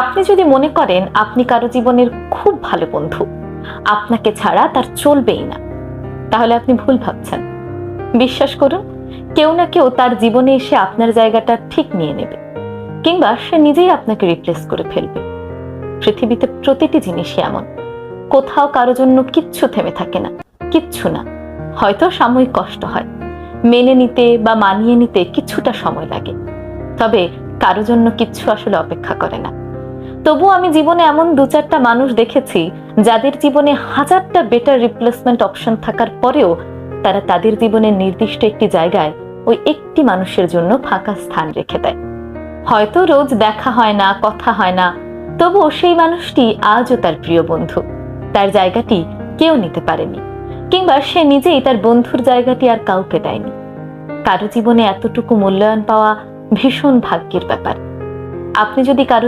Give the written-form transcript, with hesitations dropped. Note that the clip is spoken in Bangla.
আপনি যদি মনে করেন আপনি কারো জীবনের খুব ভালো বন্ধু, আপনাকে ছাড়া তার চলবেই না, তাহলে আপনি ভুল ভাবছেন। বিশ্বাস করুন, কেউ না কেউ তার জীবনে এসে আপনার জায়গাটা ঠিক নিয়ে নেবে, কিংবা সে নিজেই আপনাকে রিপ্লেস করে ফেলবে। পৃথিবীতে প্রতিটি জিনিসই এমন, কোথাও কারো জন্য কিচ্ছু থেমে থাকে না, কিচ্ছু না। হয়তো সাময়িক কষ্ট হয়, মেনে নিতে বা মানিয়ে নিতে কিছুটা সময় লাগে, তবে কারো জন্য কিচ্ছু আসলে অপেক্ষা করে না। তবু আমি জীবনে এমন দু চারটা মানুষ দেখেছি যাদের জীবনে হাজারটা বেটার রিপ্লেসমেন্ট অপশন থাকার পরেও তারা তাদের জীবনের নির্দিষ্ট একটি জায়গায় ওই একটি মানুষের জন্য ফাঁকা স্থান রেখে দেয়। হয়তো রোজ দেখা হয় না, কথা হয় না, তবুও সেই মানুষটি আজও তার প্রিয় বন্ধু। তার জায়গাটি কেউ নিতে পারেনি, কিংবা সে নিজেই তার বন্ধুর জায়গাটি আর কাউকে দেয়নি। কারো জীবনে এতটুকু মূল্যায়ন পাওয়া ভীষণ ভাগ্যের ব্যাপার। আপনি যদি কারো